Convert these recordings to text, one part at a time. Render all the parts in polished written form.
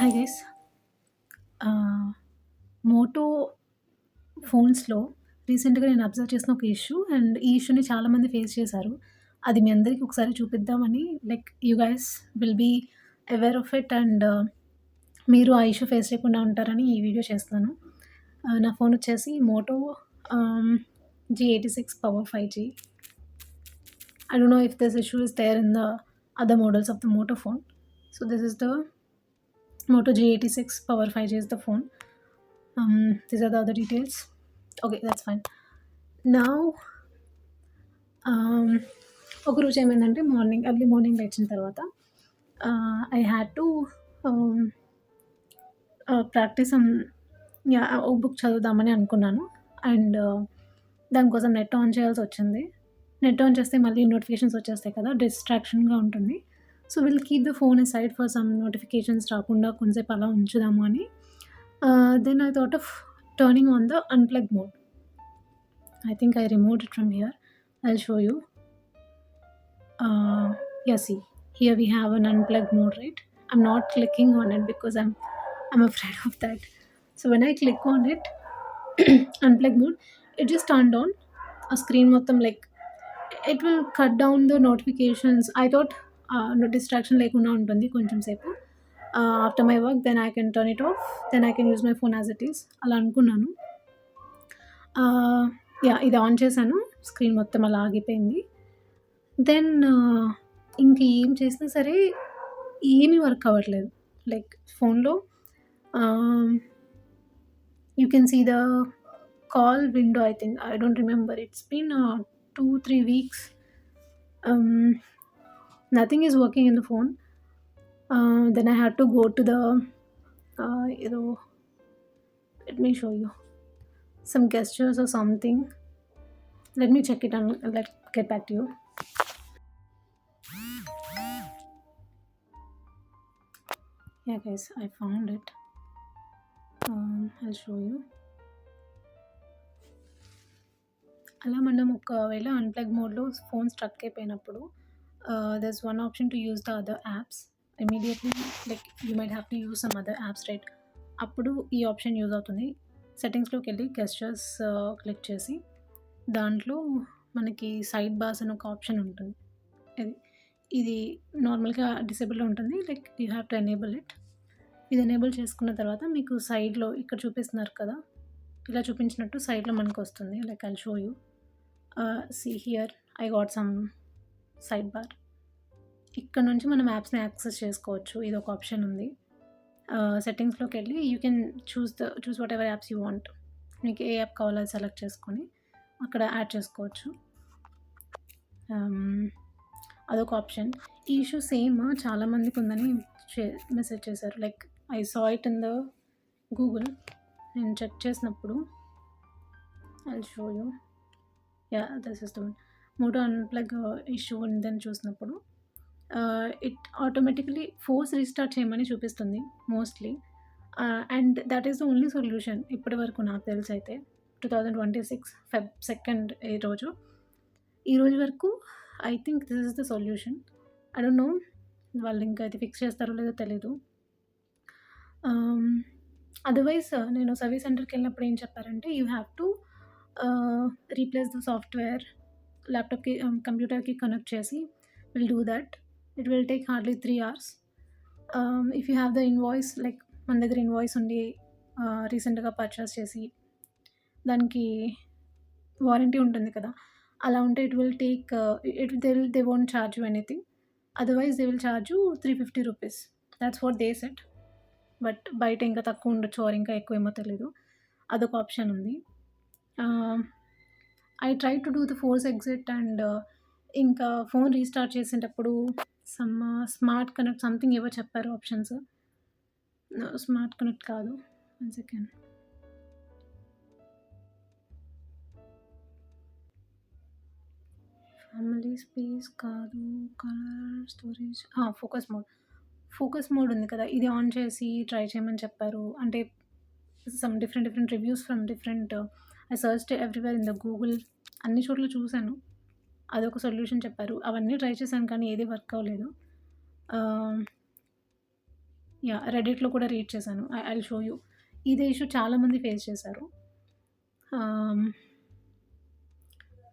Hi guys. Moto ఫోన్స్‌లో రీసెంట్‌గా నేను అబ్జర్వ్ చేసిన ఒక ఇష్యూ అండ్ ఈ ఇష్యూని చాలామంది ఫేస్ చేశారు. అది మీ అందరికి ఒకసారి చూపిద్దామని like you guys will be aware of it and మీరు ఆ ఇష్యూ ఫేస్ చేయకుండా ఉంటారని ఈ వీడియో చేస్తున్నాను. నా ఫోన్ వచ్చేసి Moto G86 power 5G. I don't know if this issue is there in the other models of the Moto phone. So this is the Moto G86 Power 5G is the phone. These are the other details. Okay, that's fine. Now, ఒకరోజు ఏమైందంటే early morning లేచిన తర్వాత I had to practice ఒక book చదువుదామని అనుకున్నాను. And దానికోసం net on చేయాల్సి వచ్చింది. Net on చేస్తే మళ్ళీ నోటిఫికేషన్స్ వచ్చేస్తాయి కదా! డిస్ట్రాక్షన్‌గా ఉంటుంది. So, will keep the phone aside for some notifications రాకుండా కొంసేపు అలా ఉంచుదాము అని. Then I thought of turning on the unplug mode. I think I removed it from here. I'll show you. Yeah, see, here we have an unplug mode, right? I'm not clicking on it because I'm afraid of that. So when I click on it, unplug mode, it just turned on. A screen మొత్తం like it will cut down the notifications. I thought no distraction లేకుండా ఉంటుంది కొంచెం సేపు. After my work then I can turn it off. Then I can use my phone as it is అలా అనుకున్నాను. ఇది on చేశాను. Screen మొత్తం అలా ఆగిపోయింది. దెన్ ఇంకేం చేసినా సరే ఏమీ వర్క్ అవ్వట్లేదు. లైక్ ఫోన్‌లో you can see the call window. I think I don't remember. It's been 2-3 weeks. Nothing is working in the phone. Then I had to go to the let me show you some gestures or something. Let me check it and let's get back to you. Yeah guys, I found it. I'll show you. అలా మనం ఒకవేళ unplug మోడ్‌లో phone struck అయిపోయినప్పుడు there's one option to use the other apps immediately. Like you might have to use some other apps, right? అప్పుడు ఈ option use అవుతుంది. సెట్టింగ్స్‌లోకి వెళ్ళి gestures click చేసి దాంట్లో మనకి సైడ్ బార్స్ అని ఒక ఆప్షన్ ఉంటుంది. ఇది నార్మల్‌గా డిసేబుల్‌లో ఉంటుంది. Like you have to enable it. ఇది ఎనేబుల్ చేసుకున్న తర్వాత మీకు సైడ్‌లో ఇక్కడ చూపిస్తున్నారు కదా! ఇలా చూపించినట్టు సైడ్‌లో మనకొస్తుంది. Like I'll show you. See here I got some side bar. ఇక్కడ నుంచి మనం యాప్స్‌ని యాక్సెస్ చేసుకోవచ్చు. ఇదొక ఆప్షన్ ఉంది. సెట్టింగ్స్‌లోకి వెళ్ళి you can choose whatever apps you want. మీకు ఏ యాప్ కావాలో అది సెలెక్ట్ చేసుకొని అక్కడ యాడ్ చేసుకోవచ్చు. అదొక ఆప్షన్. ఈ ఇష్యూ సేమ్ చాలామందికి ఉందని మెసేజ్ చేశారు. Like I saw it in the Google. నేను చెక్ చేసినప్పుడు I'll show you. This is the one. Moto unplug issue ఉందని చూసినప్పుడు ఇట్ ఆటోమేటికలీ ఫోర్స్ రీస్టార్ట్ చేయమని చూపిస్తుంది mostly. And that is the only solution ఇప్పటి వరకు నాకు తెలిసైతే. 2026 ఫెబ్ 2 ఈ రోజు వరకు I think this is the solution. I don't no వాళ్ళు ఇంకా అది ఫిక్స్ చేస్తారో లేదో తెలీదు. అదర్‌వైజ్ నేను సర్వీస్ సెంటర్‌కెళ్ళినప్పుడు ఏం చెప్పారంటే you have to replace the software ల్యాప్‌టాప్‌కి కంప్యూటర్‌కి కనెక్ట్ చేసి will do that. It will take hardly 3 hours. If you have the invoice, like మన దగ్గర ఇన్వాయిస్ ఉండి రీసెంట్‌గా పర్చేస్ చేసి దానికి వారంటీ ఉంటుంది కదా! అలా ఉంటే it will take they won't charge you anything. Otherwise they will charge you ₹350. That's what they said. But బయట ఇంకా తక్కువ ఉండొచ్చు ఆర్ ఇంకా ఎక్కువేమో తెలీదు. అదొక ఆప్షన్ ఉంది. I try to do the force exit and ఇంకా ఫోన్ రీస్టార్ట్ చేసేటప్పుడు సమ్ స్మార్ట్ కనెక్ట్ సంథింగ్ ఏవో చెప్పారు ఆప్షన్స్. స్మార్ట్ కనెక్ట్ కాదు. 1 సెకండ్. ఫ్యామిలీ స్పేస్ కాదు. కలర్ స్టోరేజ్ ఫోకస్ మోడ్ ఉంది కదా! ఇది ఆన్ చేసి ట్రై చేయమని చెప్పారు. అంటే some different reviews from different I searched everywhere in the Google. అన్ని చోట్ల చూసాను. అదొక సొల్యూషన్ చెప్పారు. అవన్నీ ట్రై చేశాను కానీ ఏది వర్క్ అవ్వలేదు. యాహ్! రెడిట్‌లో కూడా రీడ్ చేశాను. I'll show you. ఇదే ఇష్యూ చాలామంది ఫేస్ చేశారు. Ah,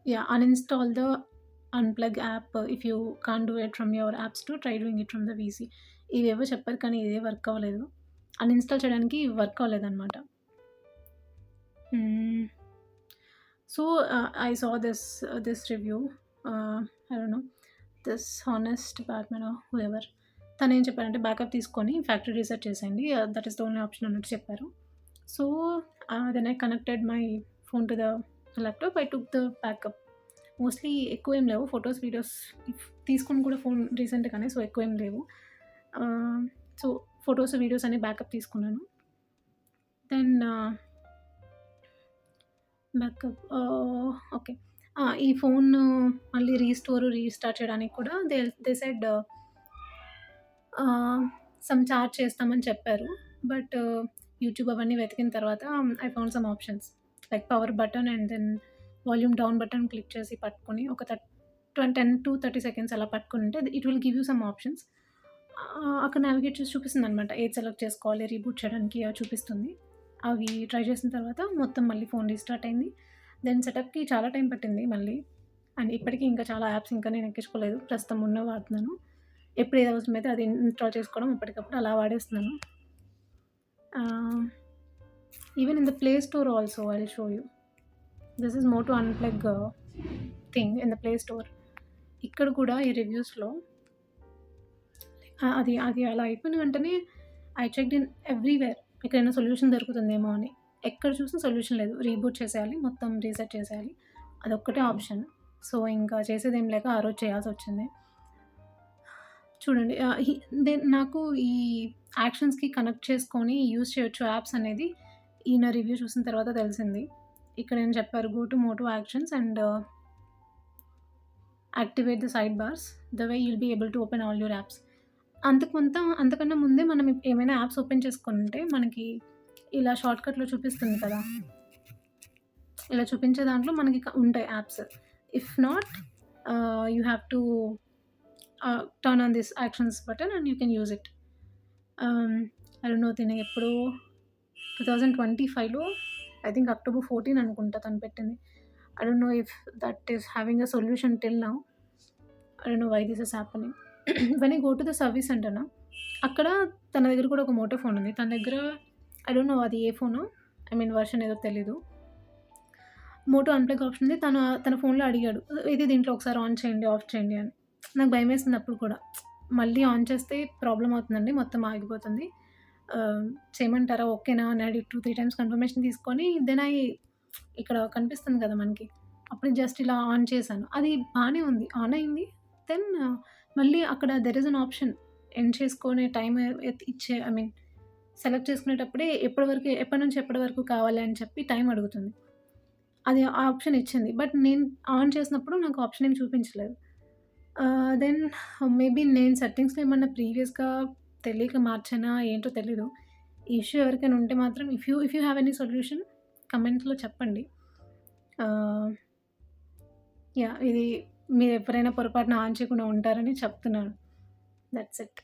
yeah! Uninstall the unplug app if you can't do it from your app store, try doing it from the VC. ఇవేవో చెప్పారు కానీ ఇదే వర్క్ అవ్వలేదు. అన్‌ఇన్‌స్టాల్ చేయడానికి వర్క్ అవ్వలేదనమాట. హ్మ్. So, I saw this review. I don't know, this honest Batman or whoever. తనేం చెప్పారంటే backup తీసుకొని ఫ్యాక్టరీ రీసెట్ చేసేయండి. That is the only option అన్నట్టు చెప్పారు. So, then I connected my phone to the laptop. I took the backup. Mostly ఎక్కువేం లేవు. Photos, videos తీసుకొని కూడా ఫోన్ రీసెంట్‌గానే. సో, ఎక్కువేం లేవు. ఆహ్, సో, ఫోటోస్, వీడియోస్ అన్ని బ్యాకప్ తీసుకున్నాను. Then backup okay. ఈ ఫోను మళ్ళీ రీస్టార్ట్ చేయడానికి కూడా they said ah, some charge చేస్తామని చెప్పారు. బట్ యూట్యూబ్ అవన్నీ వెతికిన తర్వాత I found some options like power button and then volume down button click చేసి పట్టుకొని ఒక 10-30 సెకండ్స్ అలా పట్టుకుంటే it will give you some options. అక్కడ నావిగేట్ చేసి చూపిస్తుందనమాట. ఏది సెలెక్ట్ చేసుకోవాలి, రీబూట్ చేయడానికి అవి చూపిస్తుంది. అవి ట్రై చేసిన తర్వాత మొత్తం మళ్ళీ ఫోన్ రీస్టార్ట్ అయింది. దెన్ సెటప్‌కి చాలా టైం పట్టింది మళ్ళీ. అండ్ ఇప్పటికి ఇంకా చాలా యాప్స్ ఇంకా నేను ఎక్కించుకోలేదు. ప్రస్తుతం ఉన్నవి వాడుతున్నాను. ఎప్పుడు ఏది అవసరమైతే అది ఇన్‌స్టాల్ చేసుకోవడం ఎప్పటికప్పుడు అలా వాడేస్తున్నాను. ఆహ్, even in the play store also I will show you. This is more to unplug thing in the play store. ఇక్కడ కూడా ఈ రివ్యూస్‌లో అది అది అలా అయిపోయిన వెంటనే ఐ చెక్డ్ ఇన్ ఎవ్రీవేర్ ఎక్కడైనా సొల్యూషన్ దొరుకుతుందేమో అని. ఎక్కడ చూసినా సొల్యూషన్ లేదు. రీబూట్ చేసేయాలి. మొత్తం రీసెట్ చేసేయాలి. అదొక్కటే ఆప్షన్. సో, ఇంకా చేసేదేం లేక ఆ రోజు చేయాల్సొచ్చింది. చూడండి నాకు ఈ యాక్షన్స్‌కి కనెక్ట్ చేసుకొని యూజ్ చేయొచ్చు యాప్స్ అనేది ఈయన రివ్యూ చూసిన తర్వాత తెలిసింది. ఇక్కడ ఏం చెప్పారు, go to Moto actions and activate the side bars. The way you'll be able to open all your apps. అంతకన్నా ముందే మనం ఏమైనా యాప్స్ ఓపెన్ చేసుకొనుంటే మనకి ఇలా షార్ట్‌కట్‌లో చూపిస్తుంది కదా! ఇలా చూపించే దాంట్లో మనకి ఉంటాయి apps. If not you have to turn on this actions button and you can use it. I don't no తిను ఎప్పుడో 2025లో ఐ థింక్ అక్టోబర్ 14 అనుకుంటా తను పెట్టింది. I don't know if that is having a solution till now. I don't know why this is happening. When I go to the service సెంటర్‌నా, అక్కడ తన దగ్గర కూడా ఒక మోటో ఫోన్ ఉంది. తన దగ్గర ఐ డోంట్ నో అది ఏ ఫోనో, ఐ మీన్ వర్షన్ ఏదో తెలీదు. మోటో అన్‌ప్లగ్ ఆప్షన్ ఉంది. తన ఫోన్‌లో అడిగాడు. ఇది దీంట్లో ఒకసారి ఆన్ చేయండి, ఆఫ్ చేయండి అని. నాకు భయమేసింది అప్పుడు కూడా. మళ్ళీ ఆన్ చేస్తే ప్రాబ్లమ్ అవుతుందండి. మొత్తం ఆగిపోతుంది. ఆహ్, చేయమంటారా? ఓకేనా? అని అడిగి 2, 3 టైమ్స్ కన్ఫర్మేషన్ తీసుకొని దెన్ ఇక్కడ కనిపిస్తుంది కదా మనకి. అప్పుడు జస్ట్ ఇలా ఆన్ చేశాను. అది బానే ఉంది. ఆన్ అయింది. దెన్ మళ్ళీ అక్కడ there is an option end చేసుకునే టైమ్ ఇచ్చే ఐ మీన్ సెలెక్ట్ చేసుకునేటప్పుడే ఎప్పటి నుంచి ఎప్పటి వరకు కావాలి అని చెప్పి టైం అడుగుతుంది. అది ఆ ఆప్షన్ ఇచ్చింది. బట్ నేను ఆన్ చేసినప్పుడు నాకు ఆప్షన్ ఏమి చూపించలేదు. దెన్ మేబీ నేను సెట్టింగ్స్‌లో ఏమన్నా ప్రీవియస్‌గా తెలియక మార్చానా ఏంటో తెలీదు. ఈ ఇష్యూ ఎవరికైనా ఉంటే మాత్రం if you have any solution కమెంట్‌లో చెప్పండి. Ah, yeah! ఇది మీరెప్పుడైనా పొరపాటున ఆన్ చేయకుండా ఉంటారని చెప్తున్నాను. That's it.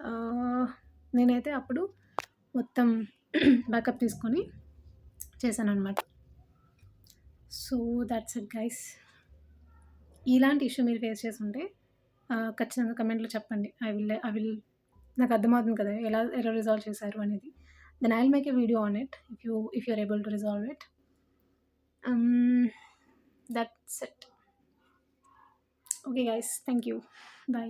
ఆహ్, నేనైతే అప్పుడు మొత్తం బ్యాకప్ తీసుకొని చేశాననమాట. So, that's it guys. ఇలాంటి ఇష్యూ మీరు ఫేస్ చేసుంటే ఖచ్చితంగా కమెంట్‌లో చెప్పండి. ఐ విల్ నాకు అర్థమవుతుంది కదా! ఎలా రిజాల్వ్ చేశారు అనేది. Then I will make a video on it if you are able to resolve it. Hmm. That's it. Okay guys. Thank you. By.